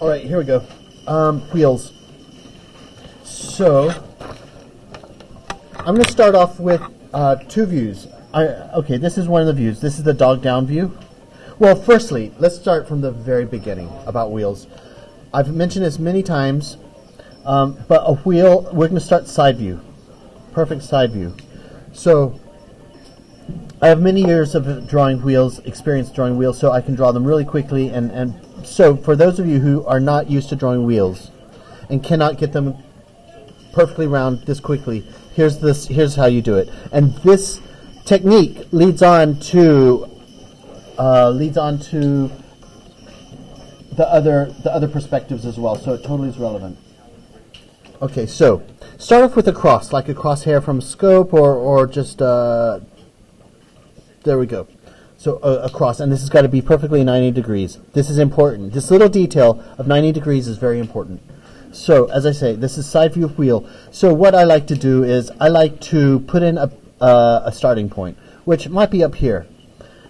All right, here we go. Wheels. So, I'm going to start off with two views. Okay, this is one of the views. This is the dog down view. Well, firstly, let's start from the very beginning about wheels. I've mentioned this many times, but a wheel, we're going to start side view. Perfect side view. So, I have many years of drawing wheels, experience drawing wheels, so I can draw them really quickly. And so, for those of you who are not used to drawing wheels and cannot get them perfectly round this quickly, here's how you do it. And this technique leads on to the other perspectives as well. So it totally is relevant. Okay, so start off with a cross, like a crosshair from a scope, or just there we go. So a cross, and this has got to be perfectly 90 degrees. This is important. This little detail of 90 degrees is very important. So, as I say, this is side view of wheel. So what I like to do is I like to put in a starting point, which might be up here.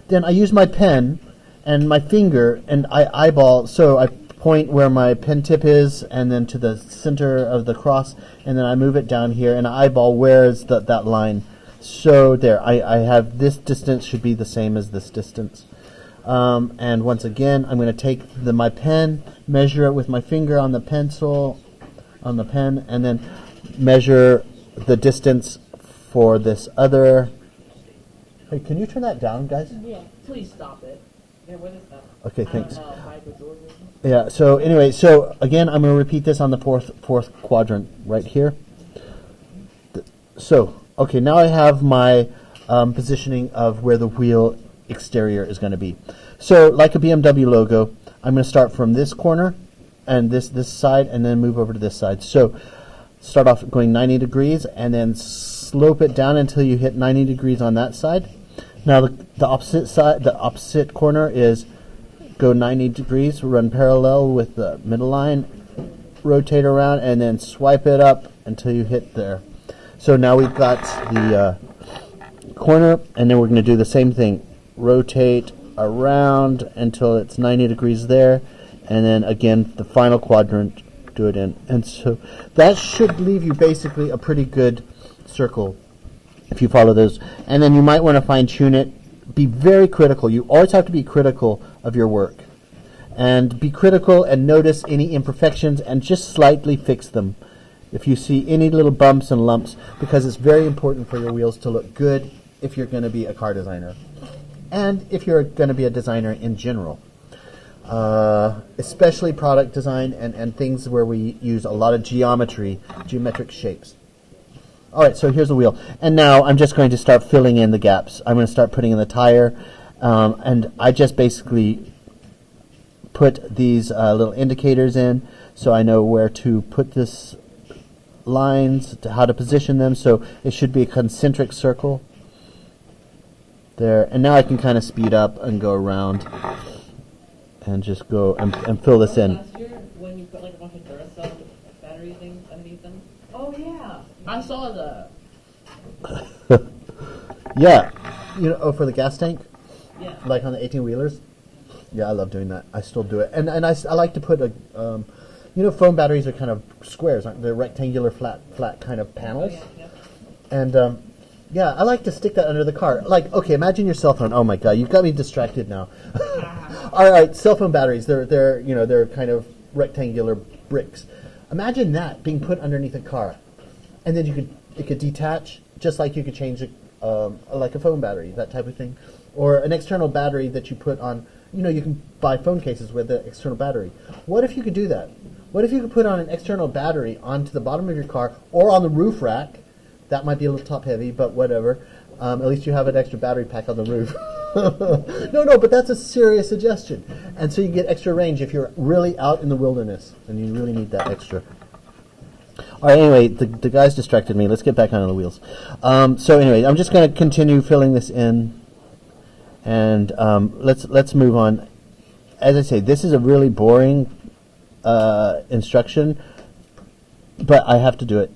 Then I use my pen and my finger, and I eyeball. So I point where my pen tip is, and then to the center of the cross, and then I move it down here, and I eyeball where is that line. So there, I have this distance should be the same as this distance. And once again, I'm going to take my pen, measure it with my finger on the pencil, on the pen, and then measure the distance for this other. Hey, can you turn that down, guys? Yeah, please stop it. Yeah, what is that? Okay, thanks. Michael Jordan. Yeah, so anyway, so again, I'm going to repeat this on the fourth quadrant right here. So, okay, now I have my positioning of where the wheel exterior is going to be. So, like a BMW logo, I'm going to start from this corner and this side, and then move over to this side. So, start off going 90 degrees, and then slope it down until you hit 90 degrees on that side. Now, the opposite side, the opposite corner is go 90 degrees, run parallel with the middle line, rotate around, and then swipe it up until you hit there. So now we've got the corner, and then we're going to do the same thing. Rotate around until it's 90 degrees there, and then again the final quadrant, do it in. And so that should leave you basically a pretty good circle if you follow those. And then you might want to fine tune it. Be very critical. You always have to be critical of your work, and be critical and notice any imperfections and just slightly fix them if you see any little bumps and lumps, because it's very important for your wheels to look good if you're going to be a car designer, and if you're going to be a designer in general, especially product design and things where we use a lot of geometric shapes. All right, so here's the wheel, and now I'm just going to start filling in the gaps. I'm going to start putting in the tire, and I just basically put these little indicators in so I know where to put this lines, to how to position them. So it should be a concentric circle there, and now I can kind of speed up and go around and just go and fill this in. Last year, when you put like a bunch of Duracell battery things underneath them. Oh yeah, I saw that. Yeah, for the gas tank, Yeah. like on the 18-wheelers. Yeah, I love doing that. I still do it, and I like to put a foam batteries are kind of squares, aren't they? They're rectangular, flat kind of panels. Oh, yeah. And I like to stick that under the car. Like, okay, imagine your cell phone. Oh my God, you've got me distracted now. All right, cell phone batteries. They're kind of rectangular bricks. Imagine that being put underneath a car, and then it could detach, just like you could change like a phone battery, that type of thing, or an external battery that you put on. You can buy phone cases with the external battery. What if you could do that? What if you could put on an external battery onto the bottom of your car or on the roof rack? That might be a little top heavy, but whatever. At least you have an extra battery pack on the roof. No, but that's a serious suggestion. And so you get extra range if you're really out in the wilderness and you really need that extra. All right, anyway, the guys distracted me. Let's get back on the wheels. So anyway, I'm just going to continue filling this in. And let's move on. As I say, this is a really boring instruction, but I have to do it.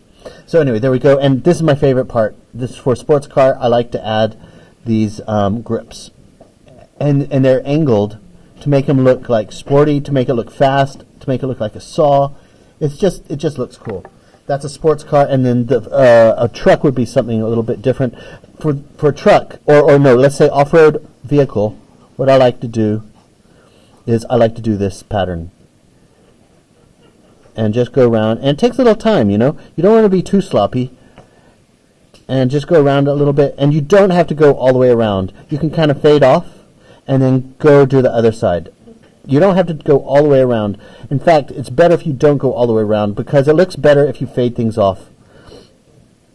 So anyway, there we go. And this is my favorite part. This is for a sports car. I like to add these grips, and they're angled to make them look like sporty, to make it look fast, to make it look like a saw. It just looks cool. That's a sports car, and then a truck would be something a little bit different. For a truck, or no, let's say off-road vehicle, what I like to do is I like to do this pattern. And just go around, and it takes a little time, you know. You don't want to be too sloppy. And just go around a little bit, and you don't have to go all the way around. You can kind of fade off, and then go do the other side. You don't have to go all the way around. In fact, it's better if you don't go all the way around, because it looks better if you fade things off.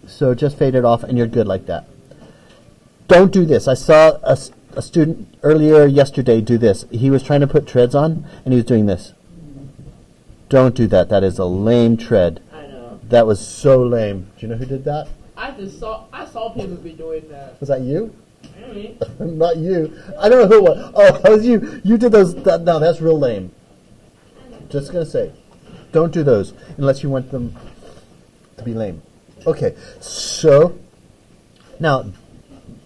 So just fade it off, and you're good like that. Don't do this. I saw a student earlier yesterday do this. He was trying to put treads on, and he was doing this. Don't do that. That is a lame tread. I know. That was so lame. Do you know who did that? I saw people be doing that. Was that you? Maybe. Not you. I don't know who it was. Oh, that was you. You did those. No, that's real lame. Just going to say, don't do those unless you want them to be lame. Okay, so now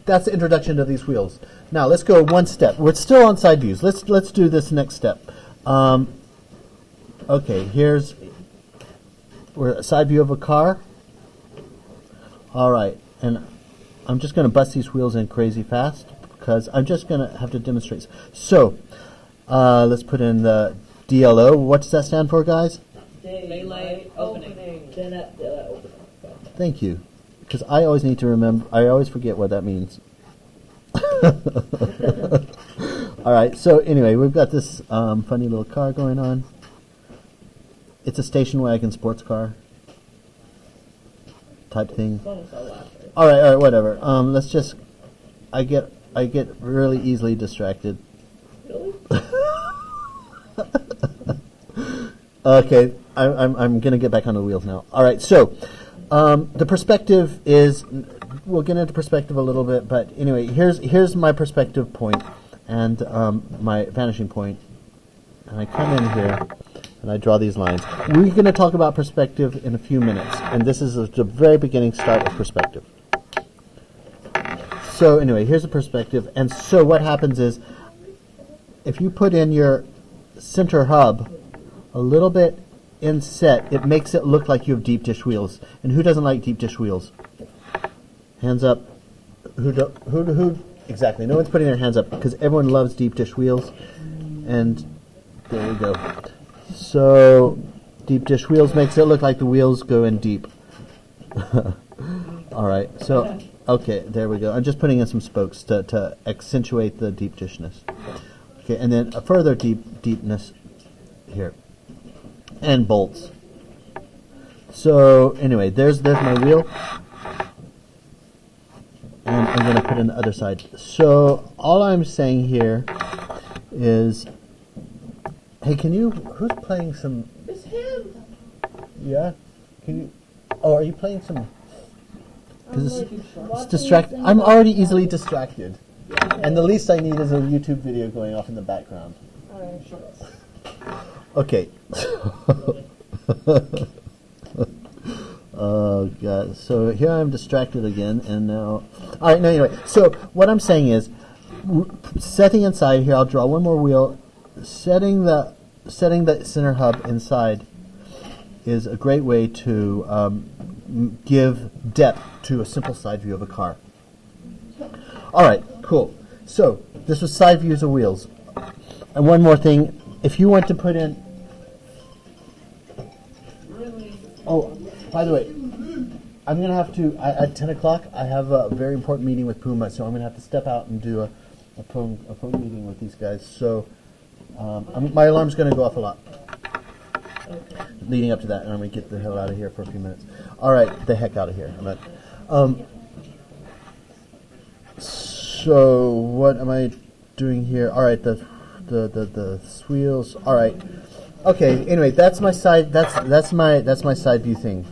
that's the introduction to these wheels. Now let's go one step. We're still on side views. Let's do this next step. Okay, we're a side view of a car. All right, and I'm just going to bust these wheels in crazy fast because I'm just going to have to demonstrate. So let's put in the DLO. What does that stand for, guys? Daylight opening. Daylight opening. Thank you, because I always need to remember. I always forget what that means. All right. So anyway, we've got this funny little car going on. It's a station wagon sports car type thing. All right, whatever. Let's just. I get really easily distracted. Really? Okay, I'm gonna get back on the wheels now. All right, so the perspective is. We'll get into perspective a little bit, but anyway, here's my perspective point and my vanishing point, and I come in here. And I draw these lines. We're going to talk about perspective in a few minutes, and this is the very beginning start of perspective. So anyway, here's a perspective, and so what happens is, if you put in your center hub a little bit inset, it makes it look like you have deep dish wheels. And who doesn't like deep dish wheels? Hands up. Who? Exactly. No one's putting their hands up because everyone loves deep dish wheels, and there we go. So, deep dish wheels makes it look like the wheels go in deep. All right, so, okay, there we go. I'm just putting in some spokes to accentuate the deep dishness. Okay, and then a further deepness here. And bolts. So, anyway, there's my wheel. And I'm going to put in the other side. So, all I'm saying here is... Hey, who's playing some... It's him. Yeah? Can you... Oh, are you playing some... Because it's distracted. I'm already easily distracted. And the least I need is a YouTube video going off in the background. Okay. Oh, God. So here I'm distracted again, and now... All right, no, anyway. So what I'm saying is, setting inside here, I'll draw one more wheel. Setting the center hub inside is a great way to give depth to a simple side view of a car. All right, cool. So this was side views of wheels. And one more thing, if you want to put in... Oh, by the way, I'm going to have to, at 10 o'clock, I have a very important meeting with Puma, so I'm going to have to step out and do a phone meeting with these guys. So... my alarm's going to go off a lot leading up to that, and I'm going to get the hell out of here for a few minutes. All right, the heck out of here. So what am I doing here? All right, the wheels. All right. Okay. Anyway, that's my side. That's my side view thing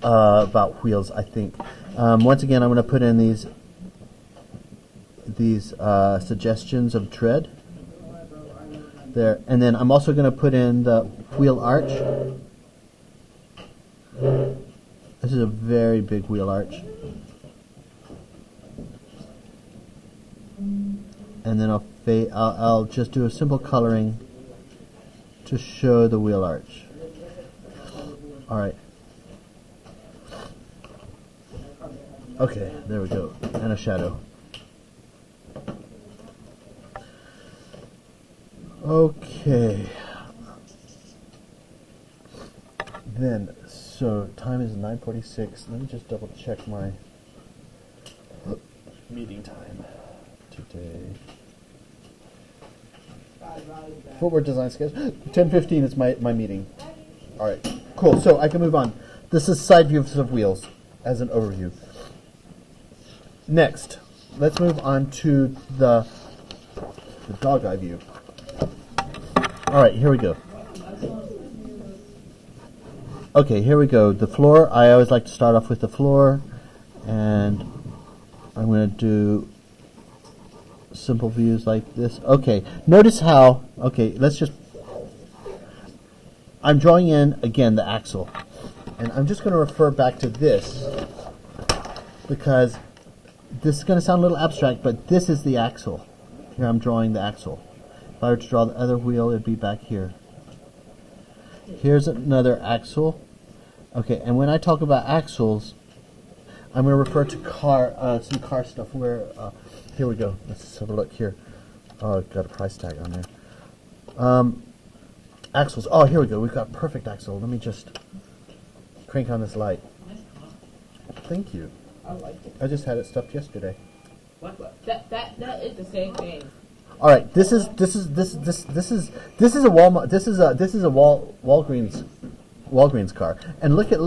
about wheels. I think. Once again, I'm going to put in these suggestions of tread. There, and then I'm also going to put in the wheel arch. This is a very big wheel arch. And then I'll just do a simple coloring to show the wheel arch. All right. Okay, there we go. And a shadow. Okay. Then, so time is 9:46. Let me just double check my meeting time today. Footwear design schedule. 10:15 is my meeting. All right, cool. So I can move on. This is side views of wheels as an overview. Next, let's move on to the dog eye view. All right, here we go. Okay, here we go. The floor, I always like to start off with the floor, and I'm going to do simple views like this. Okay, notice how, I'm drawing in, again, the axle. And I'm just going to refer back to this, because this is going to sound a little abstract, but this is the axle. Here I'm drawing the axle. If I were to draw the other wheel, it'd be back here. Here's another axle. Okay, and when I talk about axles, I'm going to refer to some car stuff where, here we go. Let's have a look here. Oh, I've got a price tag on there. Axles. Oh, here we go. We've got perfect axle. Let me just crank on this light. Thank you. I like it. I just had it stuffed yesterday. What? That is the same thing. All right, this is a Walgreens car, and look at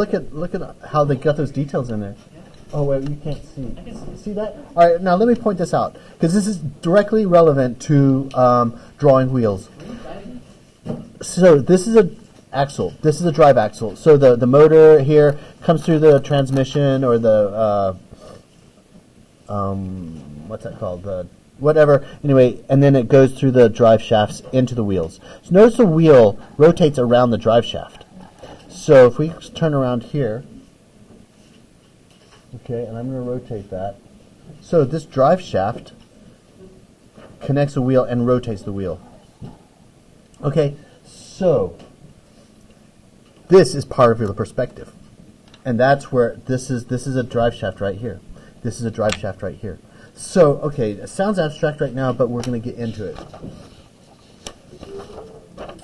how they got those details in there. Oh wait, you can't see. See that? All right, now let me point this out because this is directly relevant to drawing wheels. So this is a axle. This is a drive axle. So the motor here comes through the transmission or the what's that called? The whatever. Anyway, and then it goes through the drive shafts into the wheels. So notice the wheel rotates around the drive shaft. So if we turn around here, okay, and I'm going to rotate that. So this drive shaft connects the wheel and rotates the wheel. Okay, so this is part of your perspective. And that's where this is a drive shaft right here. This is a drive shaft right here. So, okay, it sounds abstract right now, but we're going to get into it.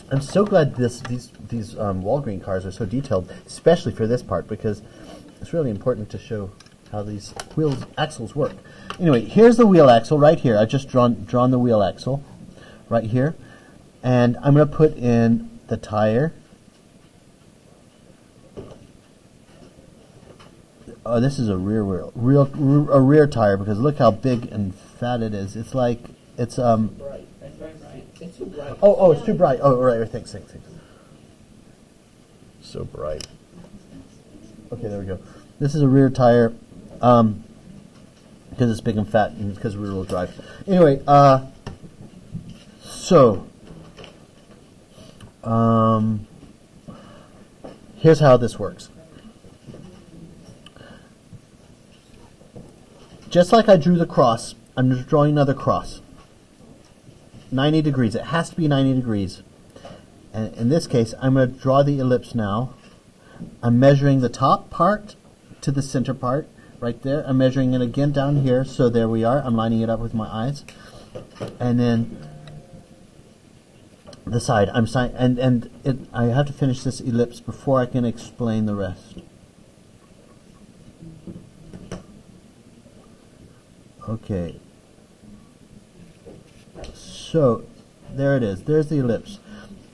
I'm so glad these Walgreens cars are so detailed, especially for this part, because it's really important to show how these axles work. Anyway, here's the wheel axle right here. I've just drawn the wheel axle right here, and I'm going to put in the tire. Oh, this is a rear tire because look how big and fat it is. It's like it's Bright. That's very bright. It's too bright. Oh, it's too bright. Oh, right. Thanks. So bright. Okay, there we go. This is a rear tire because it's big and fat and because rear-wheel drive. Anyway, here's how this works. Just like I drew the cross, I'm just drawing another cross. 90 degrees. It has to be 90 degrees. And in this case, I'm going to draw the ellipse now. I'm measuring the top part to the center part right there. I'm measuring it again down here. So there we are. I'm lining it up with my eyes. And then the side. I have to finish this ellipse before I can explain the rest. Okay, so there it is. There's the ellipse.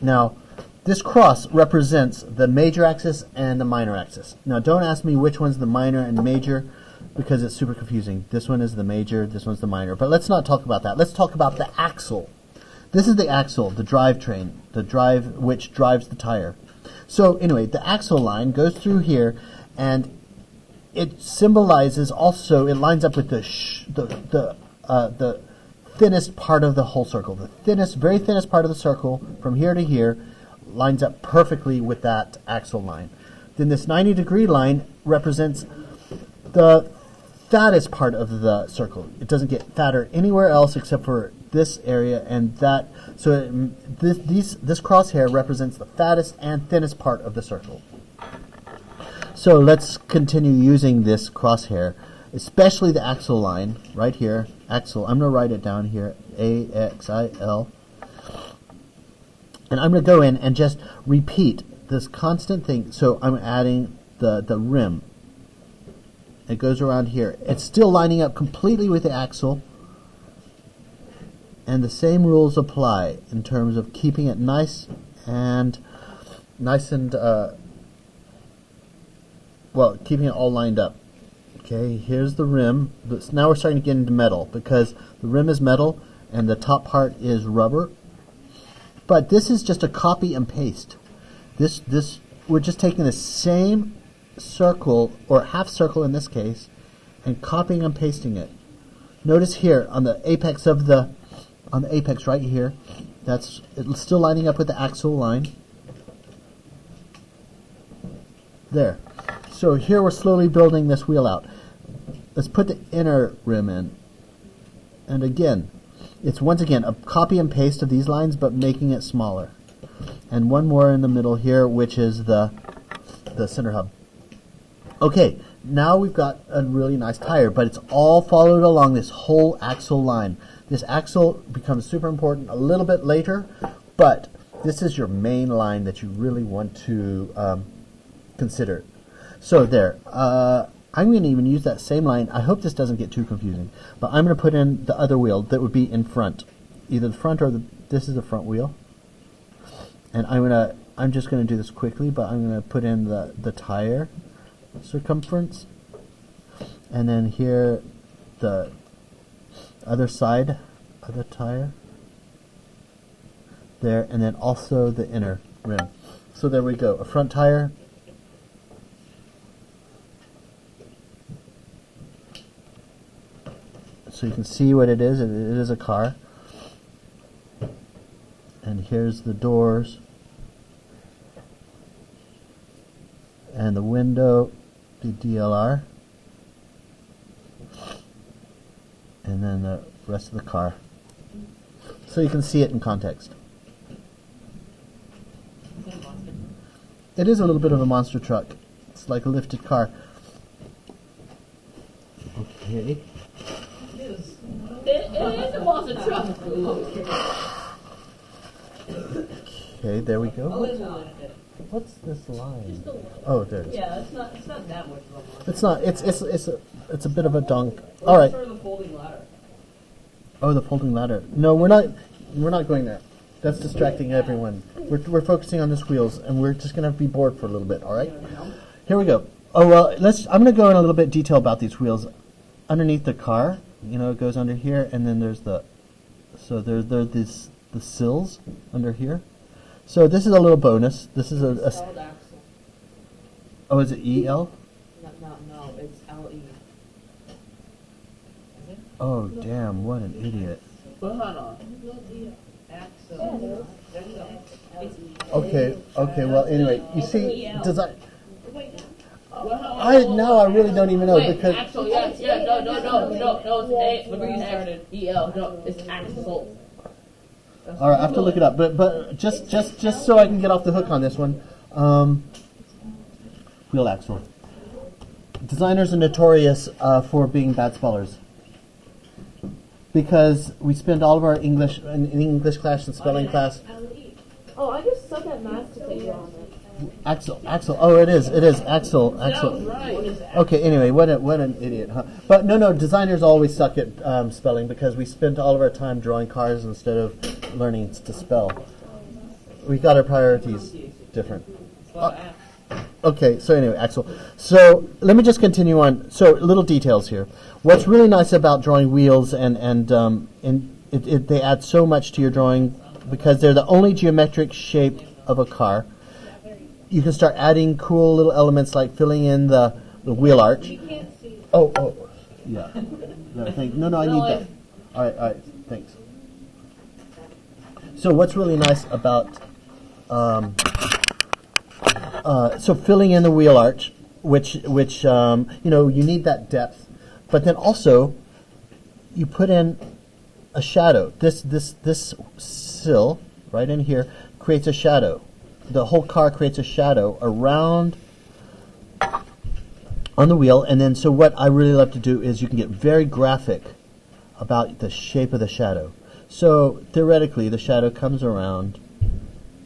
Now, this cross represents the major axis and the minor axis. Now, don't ask me which one's the minor and major because it's super confusing. This one is the major, this one's the minor. But let's not talk about that. Let's talk about the axle. This is the axle, the drivetrain, the drive which drives the tire. So anyway, the axle line goes through here, and it symbolizes also. It lines up with the thinnest part of the whole circle. The very thinnest part of the circle from here to here lines up perfectly with that axle line. Then this 90-degree line represents the fattest part of the circle. It doesn't get fatter anywhere else except for this area and that. So this crosshair represents the fattest and thinnest part of the circle. So let's continue using this crosshair, especially the axle line right here. Axle, I'm going to write it down here, AXIL. And I'm going to go in and just repeat this constant thing. So I'm adding the rim. It goes around here. It's still lining up completely with the axle. And the same rules apply in terms of keeping it nice and keeping it all lined up. Okay, here's the rim. Now we're starting to get into metal because the rim is metal and the top part is rubber. But this is just a copy and paste. This we're just taking the same circle, or half circle in this case, and copying and pasting it. Notice here on the apex right here, it's still lining up with the axle line. There. So here we're slowly building this wheel out. Let's put the inner rim in. And again, it's once again a copy and paste of these lines, but making it smaller. And one more in the middle here, which is the center hub. Okay, now we've got a really nice tire, but it's all followed along this whole axle line. This axle becomes super important a little bit later, but this is your main line that you really want to consider. So there, I'm going to even use that same line. I hope this doesn't get too confusing, but I'm going to put in the other wheel that would be in front, either the front or this is the front wheel. And I'm just going to do this quickly, but I'm going to put in the tire circumference, and then here the other side of the tire there, and then also the inner rim. So there we go, a front tire, so you can see what it is. It is a car, and here's the doors and the window, the DLR, and then the rest of the car. So you can see it in context. It is a little bit of a monster truck. It's like a lifted car. Okay. It is a monster truck. Okay, there we go. Oh, it's a little bit. What's this line? Just a little. Oh, there it is. Yeah, it's not that much of a monster. It's not. It's a bit of a dunk. All right. Sort of the folding ladder. Oh, the folding ladder. No, we're not going there. That's distracting everyone. We're focusing on this wheels, and we're just gonna be bored for a little bit. All right. Here we go. Oh well, I'm gonna go in a little bit detail about these wheels. Underneath the car, it goes under here, and then there's the sills under here. So this is a little bonus. This is a Spelled axle. oh, is it EL? No, it's LE. Is it? Oh, damn! What an idiot. Well, hold on. Axle. Okay. Well, anyway, you see, design. I really don't even know Wait, because. axle, no, it's A. Let me use EL. No, it's axle. All right, I have to look it up, but just so I can get off the hook on this one, wheel axle. Designers are notorious for being bad spellers because we spend all of our English in English class and spelling class. Oh, I just suck at math to take you on it. Axle. Oh, it is axle. Right. Okay. Anyway, what an idiot, huh? But no. Designers always suck at spelling because we spend all of our time drawing cars instead of learning to spell. We got our priorities different. Okay. So anyway, axle. So let me just continue on. So little details here. What's really nice about drawing wheels and they add so much to your drawing because they're the only geometric shape of a car. You can start adding cool little elements like filling in the wheel arch. Oh, yeah. No, I need that. All right, thanks. So what's really nice about so filling in the wheel arch, which you need that depth, but then also you put in a shadow. This sill right in here creates a shadow. The whole car creates a shadow around on the wheel, and then so what I really love to do is you can get very graphic about the shape of the shadow. So theoretically, the shadow comes around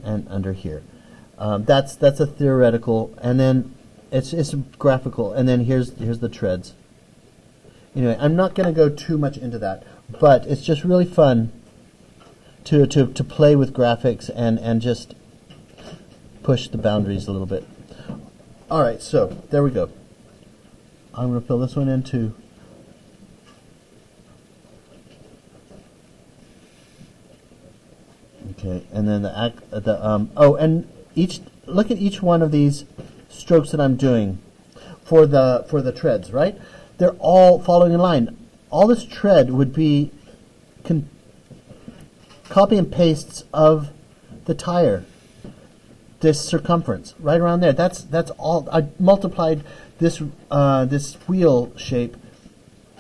and under here. That's a theoretical, and then it's graphical, and then here's the treads. Anyway, I'm not going to go too much into that, but it's just really fun to play with graphics and just push the boundaries a little bit. All right, so there we go. I'm going to fill this one in too. Okay, and then and look at each one of these strokes that I'm doing for the treads, right? They're all following in line. All this tread would be copy and pastes of the tire. This circumference right around there. That's all. I multiplied this this wheel shape.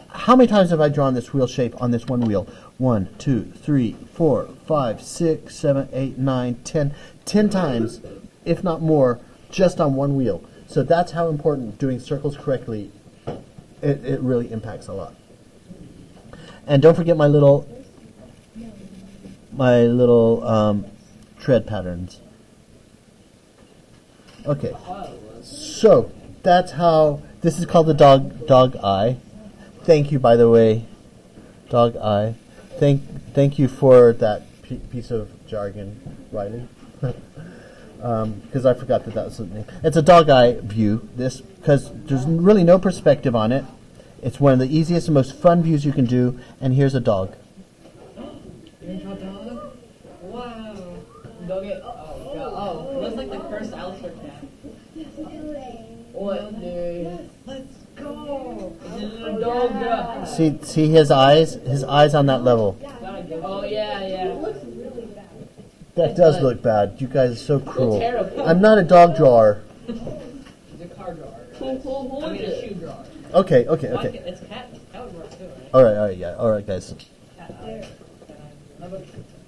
How many times have I drawn this wheel shape on this one wheel? 1, 2, 3, 4, 5, 6, 7, 8, 9, 10. 10 times, if not more, just on one wheel. So that's how important doing circles correctly. It really impacts a lot. And don't forget my little tread patterns. Okay, so that's how. This is called the dog eye. Thank you, by the way, dog eye. Thank you for that piece of jargon writing, because I forgot that was the name. It's a dog eye view. This because there's really no perspective on it. It's one of the easiest and most fun views you can do. And here's a dog. You're gonna draw a dog? Wow. Dog it. Oh god. Oh, it looks like the cursed Alistair cat. What, dude? Let's go. Dog. See his eyes. His eyes on that level. Oh yeah. That does look bad. You guys are so cruel. Terrible. I'm not a dog drawer. It's a car drawer. Who I mean, a shoe drawer. Okay. It's cat. That would work too, right? All right, guys. Cat.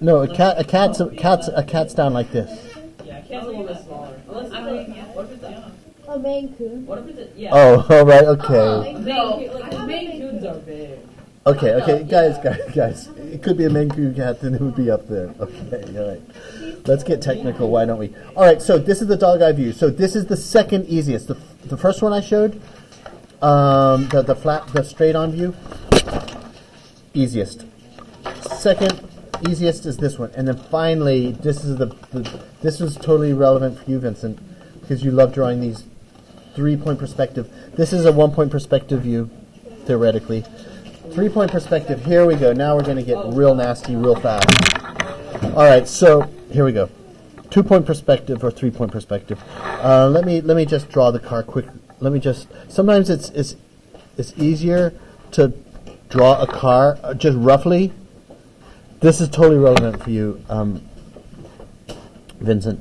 No, a cat's down like this. Yeah, cat's a little bit smaller. Unless, what if it's A Maine Coon. What if it's yeah? Oh, all right, okay. No, like Maine Coons are big. Okay, guys. It could be a Maine Coon cat, then it would be up there. Okay, all right. Let's get technical, why don't we? All right, so this is the dog eye view. So this is the second easiest. The first one I showed, the straight on view, easiest. Second easiest is this one, and then finally this is totally relevant for you, Vincent, because you love drawing these 3-point perspective. This is a 1-point perspective view, theoretically. 3-point perspective. Here we go. Now we're going to get real nasty real fast. All right, so here we go. 2-point perspective or 3-point perspective. Let me just draw the car quick. Sometimes it's easier to draw a car just roughly. This is totally relevant for you, Vincent.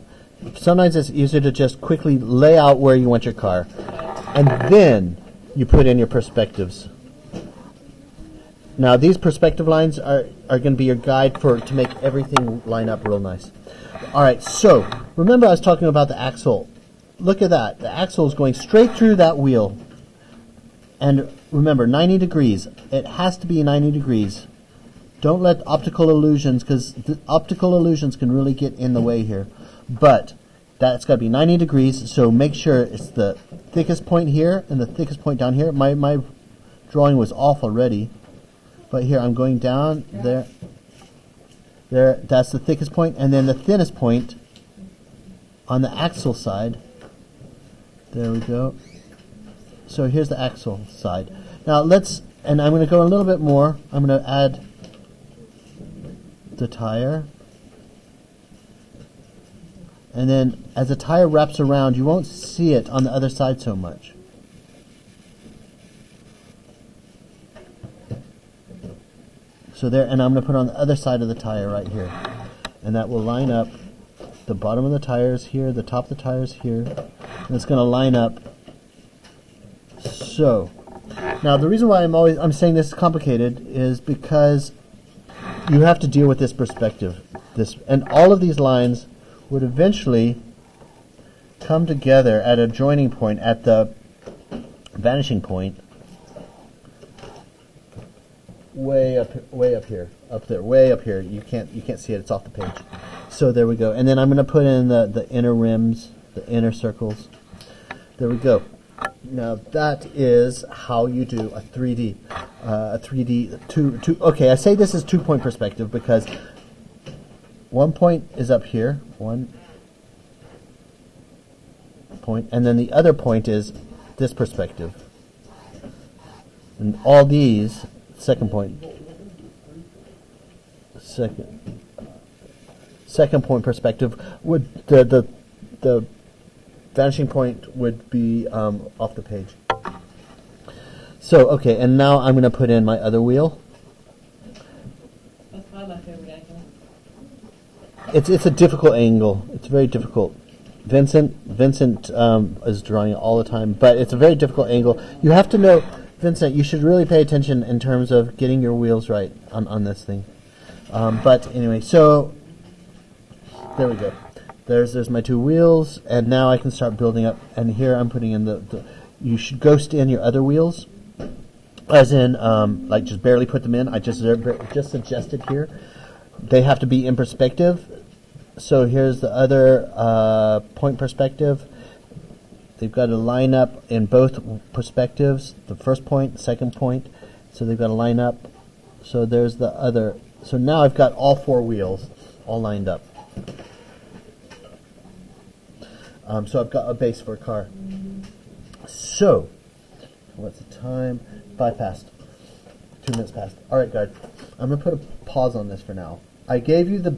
Sometimes it's easier to just quickly lay out where you want your car, and then you put in your perspectives. Now, these perspective lines are going to be your guide to make everything line up real nice. All right, so remember I was talking about the axle. Look at that. The axle is going straight through that wheel. And remember, 90 degrees. It has to be 90 degrees. Don't let optical illusions, because the optical illusions can really get in the way here. But that's got to be 90 degrees, so make sure it's the thickest point here and the thickest point down here. My drawing was off already. But here, I'm going down, there, that's the thickest point, and then the thinnest point on the axle side. There we go. So here's the axle side. Now and I'm going to go a little bit more. I'm going to add the tire. And then as the tire wraps around, you won't see it on the other side so much. So there, and I'm going to put on the other side of the tire right here. And that will line up. The bottom of the tire is here, the top of the tire is here. And it's going to line up. So, now the reason why I'm saying this is complicated is because you have to deal with this perspective. And all of these lines would eventually come together at a joining point at the vanishing point. Way up here, up there, way up here. You can't see it. It's off the page. So there we go. And then I'm going to put in the inner rims, the inner circles. There we go. Now that is how you do a 3D, two. Okay, I say this is 2-point perspective because one point is up here, one point, and then the other point is this perspective. And all these. Second point. Second point perspective would the vanishing point would be off the page. So okay, and now I'm going to put in my other wheel. That's probably my favorite angle. It's a difficult angle. It's very difficult. Vincent is drawing it all the time, but it's a very difficult angle. You have to know. Vincent, you should really pay attention in terms of getting your wheels right on this thing. But anyway, so there we go. There's my 2 wheels, and now I can start building up. And here I'm putting in the you should ghost in your other wheels, as in like just barely put them in. I just suggested here. They have to be in perspective. So here's the other point perspective. They've got to line up in both perspectives, the first point, the second point. So they've got to line up. So there's the other. So now I've got all 4 wheels all lined up. So I've got a base for a car. So, what's the time? 5 past. 2 minutes past. All right, guys. I'm going to put a pause on this for now. I gave you the